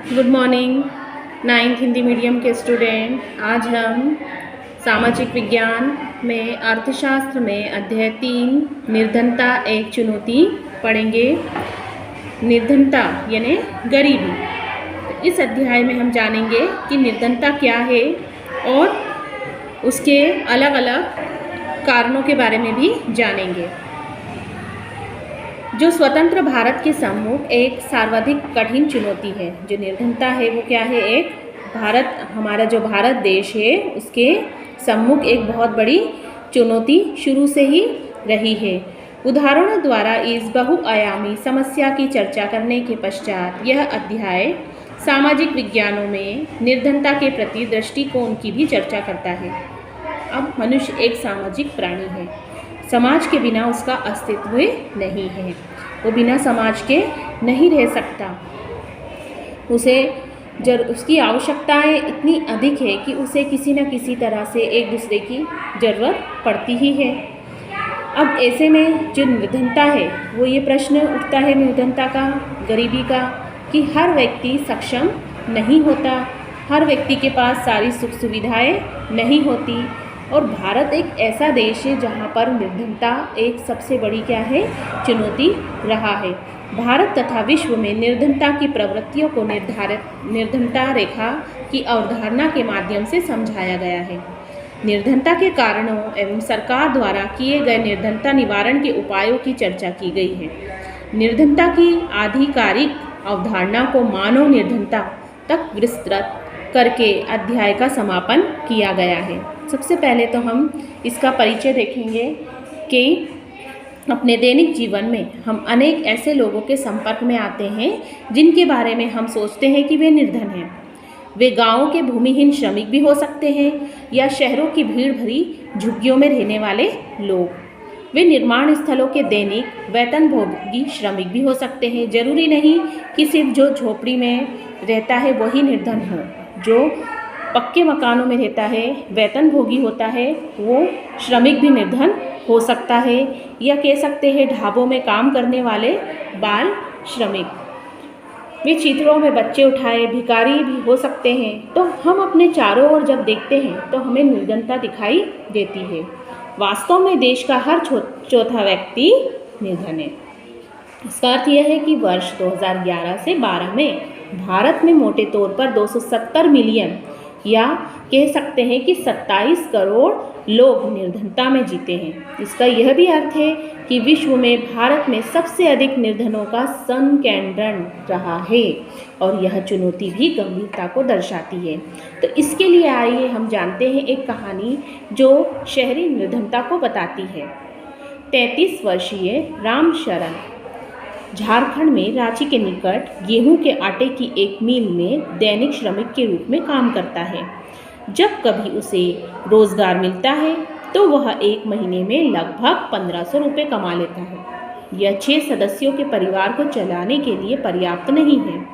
Good morning ninth Hindi medium के student. आज हम सामाजिक विज्ञान में अर्थशास्त्र में अध्याय 3 निर्धनता एक चुनौती पढ़ेंगे। निर्धनता यानी गरीबी। तो इस अध्याय में हम जानेंगे कि निर्धनता क्या है और उसके अलग अलग कारणों के बारे में भी जानेंगे। जो स्वतंत्र भारत के सम्मुख एक सर्वाधिक कठिन चुनौती है। जो निर्धनता है वो क्या है? एक हमारा जो भारत देश है उसके सम्मुख एक बहुत बड़ी चुनौती शुरू से ही रही है। उदाहरणों द्वारा इस बहुआयामी समस्या की चर्चा करने के पश्चात यह अध्याय सामाजिक विज्ञानों में निर्धनता के प्रति दृष्टिकोण की भी चर्चा करता है। अब मनुष्य एक सामाजिक प्राणी है। समाज के बिना उसका अस्तित्व नहीं है। वो बिना समाज के नहीं रह सकता। उसकी आवश्यकताएं इतनी अधिक है कि उसे किसी न किसी तरह से एक दूसरे की ज़रूरत पड़ती ही है। अब ऐसे में जो निर्धनता है वो ये प्रश्न उठता है निर्धनता का, गरीबी का, कि हर व्यक्ति सक्षम नहीं होता, हर व्यक्ति के पास सारी सुख सुविधाएं नहीं होती। और भारत एक ऐसा देश है जहाँ पर निर्धनता एक सबसे बड़ी क्या है? चुनौती रहा है। भारत तथा विश्व में निर्धनता की प्रवृत्तियों को निर्धनता रेखा की अवधारणा के माध्यम से समझाया गया है। निर्धनता के कारणों एवं सरकार द्वारा किए गए निर्धनता निवारण के उपायों की चर्चा की गई है। निर्धनता की आधिकारिक अवधारणा को मानव निर्धनता तक विस्तृत करके अध्याय का समापन किया गया है। सबसे पहले तो हम इसका परिचय देखेंगे कि अपने दैनिक जीवन में हम अनेक ऐसे लोगों के संपर्क में आते हैं जिनके बारे में हम सोचते हैं कि वे निर्धन हैं। वे गांवों के भूमिहीन श्रमिक भी हो सकते हैं या शहरों की भीड़ भरी झुग्गियों में रहने वाले लोग। वे निर्माण स्थलों के दैनिक वेतनभोगी श्रमिक भी हो सकते हैं। जरूरी नहीं कि सिर्फ जो झोपड़ी में रहता है वही निर्धन हो। जो पक्के मकानों में रहता है, वेतनभोगी होता है, वो श्रमिक भी निर्धन हो सकता है। या कह सकते हैं ढाबों में काम करने वाले बाल श्रमिक। वे चित्रों में बच्चे उठाए भिखारी भी हो सकते हैं। तो हम अपने चारों ओर जब देखते हैं तो हमें निर्धनता दिखाई देती है। वास्तव में देश का हर चौथा व्यक्ति निर्धन है। इसका अर्थ यह है कि वर्ष 2011 से 12 में भारत में मोटे तौर पर 270 मिलियन या कह सकते हैं कि 27 करोड़ लोग निर्धनता में जीते हैं। इसका यह भी अर्थ है कि विश्व में भारत में सबसे अधिक निर्धनों का संकेंद्रण रहा है और यह चुनौती भी गंभीरता को दर्शाती है। तो इसके लिए आइए हम जानते हैं एक कहानी जो शहरी निर्धनता को बताती है। 33 वर्षीय राम शरण झारखंड में रांची के निकट गेहूं के आटे की एक मिल में दैनिक श्रमिक के रूप में काम करता है। जब कभी उसे रोजगार मिलता है तो वह एक महीने में लगभग 1500 रुपये कमा लेता है। यह 6 सदस्यों के परिवार को चलाने के लिए पर्याप्त नहीं है,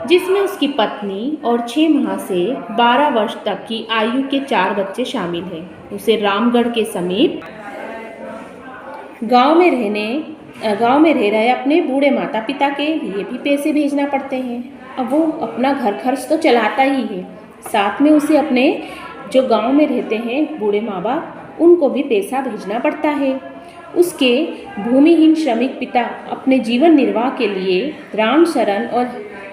जिसमें उसकी पत्नी और 6 माह से 12 वर्ष तक की आयु के 4 बच्चे शामिल हैं। उसे रामगढ़ के समीप गांव में रह रहे अपने बूढ़े माता पिता के लिए भी पैसे भेजना पड़ते हैं। अब वो अपना घर खर्च तो चलाता ही है, साथ में उसे अपने जो गांव में रहते हैं बूढ़े माँ बाप उनको भी पैसा भेजना पड़ता है। उसके भूमिहीन श्रमिक पिता अपने जीवन निर्वाह के लिए राम शरण और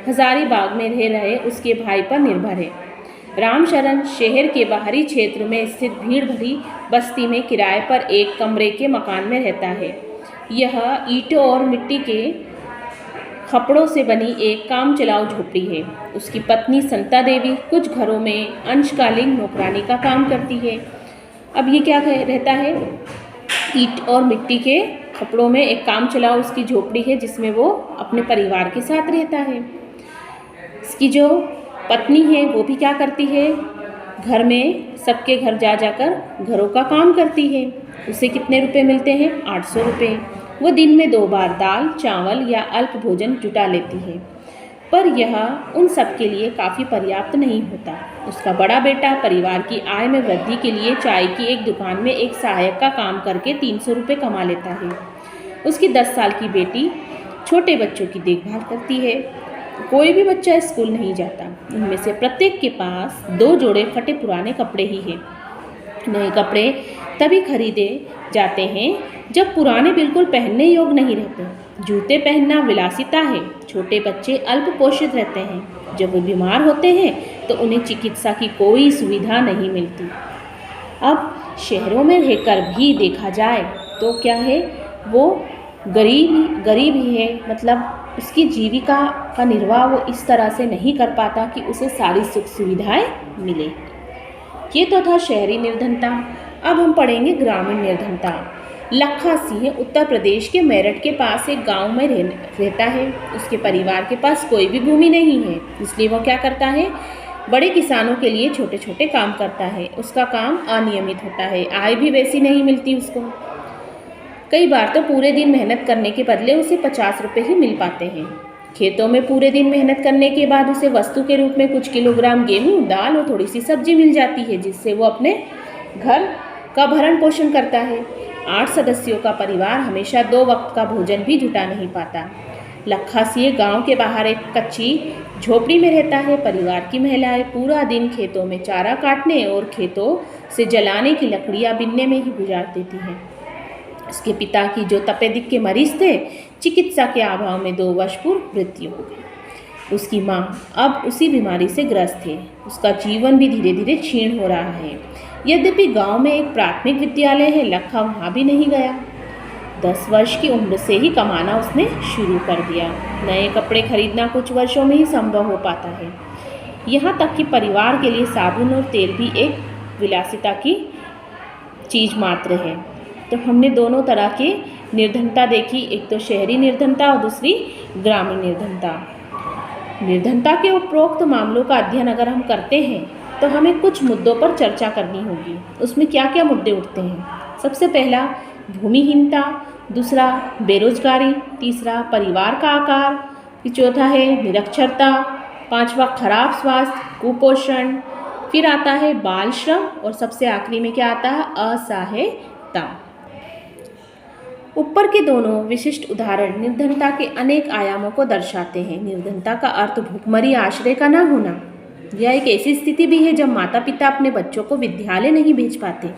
हजारीबाग में रह रहे उसके भाई पर निर्भर है। राम शरण शहर के बाहरी क्षेत्र में स्थित भीड़ भरी बस्ती में किराए पर एक कमरे के मकान में रहता है। यह ईंटों और मिट्टी के खपड़ों से बनी एक काम चलाऊ झोपड़ी है। उसकी पत्नी संता देवी कुछ घरों में अंशकालीन नौकरानी का काम करती है। अब ये क्या रहता है? ईंट और मिट्टी के खपड़ों में एक काम चलाऊ उसकी झोपड़ी है जिसमें वो अपने परिवार के साथ रहता है। इसकी जो पत्नी है वो भी क्या करती है? घर में सबके घर जा जाकर घरों का काम करती है। उसे कितने रुपए मिलते हैं? 800 रुपये। वो दिन में 2 बार दाल चावल या अल्प भोजन जुटा लेती है, पर यह उन सब के लिए काफ़ी पर्याप्त नहीं होता। उसका बड़ा बेटा परिवार की आय में वृद्धि के लिए चाय की एक दुकान में एक सहायक का काम करके 300 रुपये कमा लेता है। उसकी 10 साल की बेटी छोटे बच्चों की देखभाल करती है। कोई भी बच्चा स्कूल नहीं जाता। उनमें से प्रत्येक के पास 2 जोड़े फटे पुराने कपड़े ही हैं। नए कपड़े तभी खरीदे जाते हैं जब पुराने बिल्कुल पहनने योग्य नहीं रहते। जूते पहनना विलासिता है। छोटे बच्चे अल्प पोषित रहते हैं। जब वो बीमार होते हैं तो उन्हें चिकित्सा की कोई सुविधा नहीं मिलती। अब शहरों में रहकर भी देखा जाए तो क्या है, वो गरीब ही है। मतलब उसकी जीविका का निर्वाह वो इस तरह से नहीं कर पाता कि उसे सारी सुख सुविधाएं मिले। ये तो था शहरी निर्धनता। अब हम पढ़ेंगे ग्रामीण निर्धनता। लखा सिंह उत्तर प्रदेश के मेरठ के पास एक गांव में रहता है। उसके परिवार के पास कोई भी भूमि नहीं है, इसलिए वो क्या करता है, बड़े किसानों के लिए छोटे छोटे काम करता है। उसका काम अनियमित होता है, आय भी वैसी नहीं मिलती उसको। कई बार तो पूरे दिन मेहनत करने के बदले उसे 50 रुपये ही मिल पाते हैं। खेतों में पूरे दिन मेहनत करने के बाद उसे वस्तु के रूप में कुछ किलोग्राम गेहूँ, दाल और थोड़ी सी सब्जी मिल जाती है, जिससे वो अपने घर का भरण पोषण करता है। 8 सदस्यों का परिवार हमेशा 2 वक्त का भोजन भी जुटा नहीं पाता। लखा सिंह गांव के बाहर एक कच्ची झोपड़ी में रहता है। परिवार की महिलाएं पूरा दिन खेतों में चारा काटने और खेतों से जलाने की लकड़ियां बीनने में ही गुजार देती हैं। उसके पिता की जो तपेदिक के मरीज थे, चिकित्सा के अभाव में 2 वर्ष पूर्व मृत्यु हो गई। उसकी माँ अब उसी बीमारी से ग्रस्त है। उसका जीवन भी धीरे धीरे क्षीण हो रहा है। यद्यपि गांव में एक प्राथमिक विद्यालय है, लखा वहाँ भी नहीं गया। 10 वर्ष की उम्र से ही कमाना उसने शुरू कर दिया। नए कपड़े खरीदना कुछ वर्षों में ही संभव हो पाता है। यहाँ तक कि परिवार के लिए साबुन और तेल भी एक विलासिता की चीज़ मात्र है। तो हमने दोनों तरह की निर्धनता देखी, एक तो शहरी निर्धनता और दूसरी ग्रामीण निर्धनता। निर्धनता के उपरोक्त मामलों का अध्ययन अगर हम करते हैं तो हमें कुछ मुद्दों पर चर्चा करनी होगी। उसमें क्या क्या मुद्दे उठते हैं? सबसे पहला भूमिहीनता, दूसरा बेरोजगारी, तीसरा परिवार का आकार, चौथा है निरक्षरता, 5वां खराब स्वास्थ्य, कुपोषण, फिर आता है बाल श्रम और सबसे आखिरी में क्या आता है, असहायता। ऊपर के दोनों विशिष्ट उदाहरण निर्धनता के अनेक आयामों को दर्शाते हैं। निर्धनता का अर्थ भूखमरी, आश्रय का न होना। यह एक ऐसी स्थिति भी है जब माता पिता अपने बच्चों को विद्यालय नहीं भेज पाते,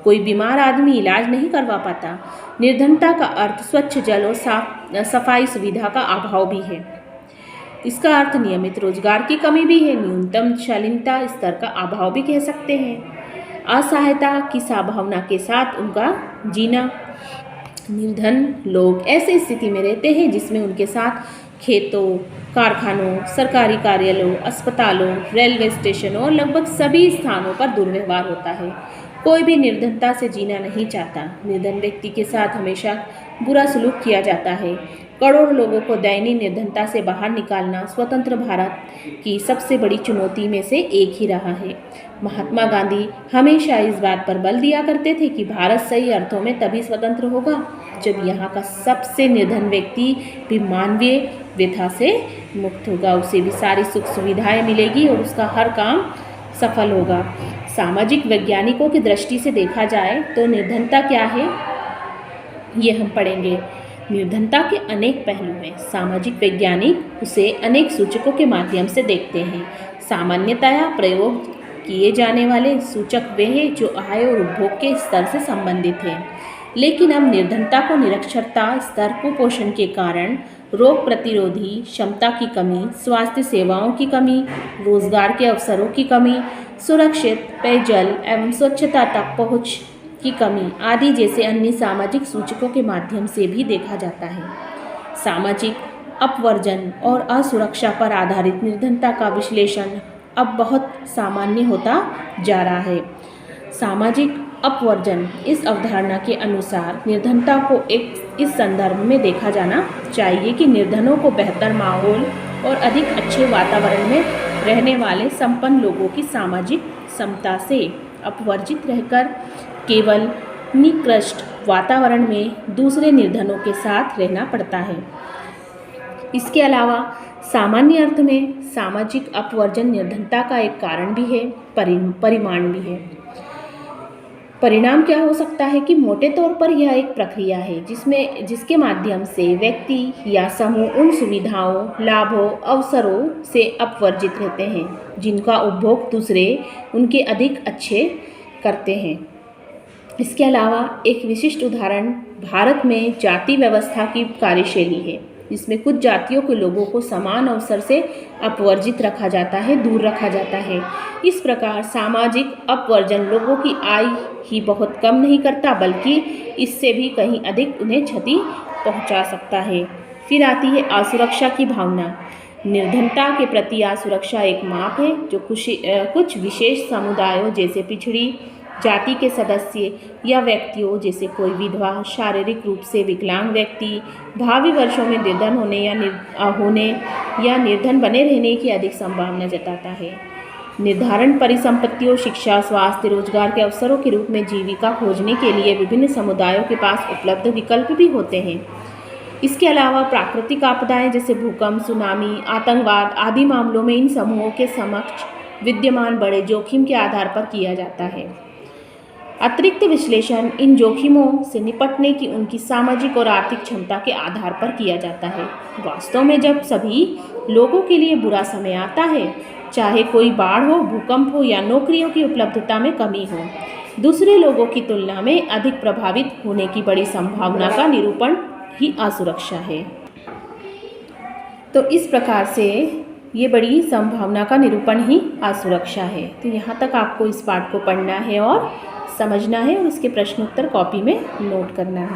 कोई बीमार आदमी इलाज नहीं करवा पाता। निर्धनता का अर्थ स्वच्छ जल और सफाई सुविधा का अभाव भी है। इसका अर्थ नियमित रोजगार की कमी भी है, न्यूनतम शालीनता स्तर का अभाव भी कह सकते हैं। असहायता की संभावना के साथ उनका जीना। निर्धन लोग ऐसी स्थिति में रहते हैं जिसमें उनके साथ खेतों, कारखानों, सरकारी कार्यालयों, अस्पतालों, रेलवे स्टेशनों और लगभग सभी स्थानों पर दुर्व्यवहार होता है। कोई भी निर्धनता से जीना नहीं चाहता। निर्धन व्यक्ति के साथ हमेशा बुरा सलूक किया जाता है। करोड़ों लोगों को दयनीय निर्धनता से बाहर निकालना स्वतंत्र भारत की सबसे बड़ी चुनौती में से एक ही रहा है। महात्मा गांधी हमेशा इस बात पर बल दिया करते थे कि भारत सही अर्थों में तभी स्वतंत्र होगा जब यहाँ का सबसे निर्धन व्यक्ति भी मानवीय व्यथा से मुक्त होगा, उसे भी सारी सुख सुविधाएं मिलेगी और उसका हर काम सफल होगा। सामाजिक वैज्ञानिकों की दृष्टि से देखा जाए तो निर्धनता क्या है, ये हम पढ़ेंगे। निर्धनता के अनेक पहलू हैं। सामाजिक वैज्ञानिक उसे अनेक सूचकों के माध्यम से देखते हैं। सामान्यतया प्रयोग किए जाने वाले सूचक वे हैं जो आय और उपभोग के स्तर से संबंधित हैं। लेकिन अब निर्धनता को निरक्षरता स्तर, कुपोषण के कारण, रोग प्रतिरोधी क्षमता की कमी, स्वास्थ्य सेवाओं की कमी, रोजगार के अवसरों की कमी, सुरक्षित पेयजल एवं स्वच्छता तक पहुँच की कमी आदि जैसे अन्य सामाजिक सूचकों के माध्यम से भी देखा जाता है। सामाजिक अपवर्जन और असुरक्षा पर आधारित निर्धनता का विश्लेषण अब बहुत सामान्य होता जा रहा है। सामाजिक अपवर्जन इस अवधारणा के अनुसार निर्धनता को इस संदर्भ में देखा जाना चाहिए कि निर्धनों को बेहतर माहौल और अधिक अच्छे वातावरण में रहने वाले संपन्न लोगों की सामाजिक समता से अपवर्जित रहकर केवल निकृष्ट वातावरण में दूसरे निर्धनों के साथ रहना पड़ता है। इसके अलावा सामान्य अर्थ में सामाजिक अपवर्जन निर्धनता का एक कारण भी है, परिमाण भी है। परिणाम क्या हो सकता है कि मोटे तौर पर यह एक प्रक्रिया है जिसके माध्यम से व्यक्ति या समूह उन सुविधाओं, लाभों, अवसरों से अपवर्जित रहते हैं जिनका उपभोग दूसरे उनके अधिक अच्छे करते हैं। इसके अलावा एक विशिष्ट उदाहरण भारत में जाति व्यवस्था की कार्यशैली है, जिसमें कुछ जातियों के लोगों को समान अवसर से अपवर्जित रखा जाता है, दूर रखा जाता है। इस प्रकार सामाजिक अपवर्जन लोगों की आय ही बहुत कम नहीं करता, बल्कि इससे भी कहीं अधिक उन्हें क्षति पहुंचा सकता है। फिर आती है असुरक्षा की भावना। निर्धनता के प्रति असुरक्षा एक माप है जो कुछ विशेष समुदायों जैसे पिछड़ी जाति के सदस्य या व्यक्तियों जैसे कोई विधवा, शारीरिक रूप से विकलांग व्यक्ति, भावी वर्षों में निर्धन होने या निर्धन बने रहने की अधिक संभावना जताता है। निर्धारण परिसंपत्तियों, शिक्षा, स्वास्थ्य, रोजगार के अवसरों के रूप में जीविका खोजने के लिए विभिन्न समुदायों के पास उपलब्ध विकल्प भी होते हैं। इसके अलावा प्राकृतिक आपदाएं जैसे भूकंप, सुनामी, आतंकवाद आदि मामलों में इन समूहों के समक्ष विद्यमान बड़े जोखिम के आधार पर किया जाता है। अतिरिक्त विश्लेषण इन जोखिमों से निपटने की उनकी सामाजिक और आर्थिक क्षमता के आधार पर किया जाता है। वास्तव में जब सभी लोगों के लिए बुरा समय आता है, चाहे कोई बाढ़ हो, भूकंप हो या नौकरियों की उपलब्धता में कमी हो, दूसरे लोगों की तुलना में अधिक प्रभावित होने की बड़ी संभावना का निरूपण ही असुरक्षा है। तो इस प्रकार से ये बड़ी संभावना का निरूपण ही असुरक्षा है। तो यहाँ तक आपको इस पाठ को पढ़ना है और समझना है और उसके प्रश्न उत्तर कॉपी में नोट करना है।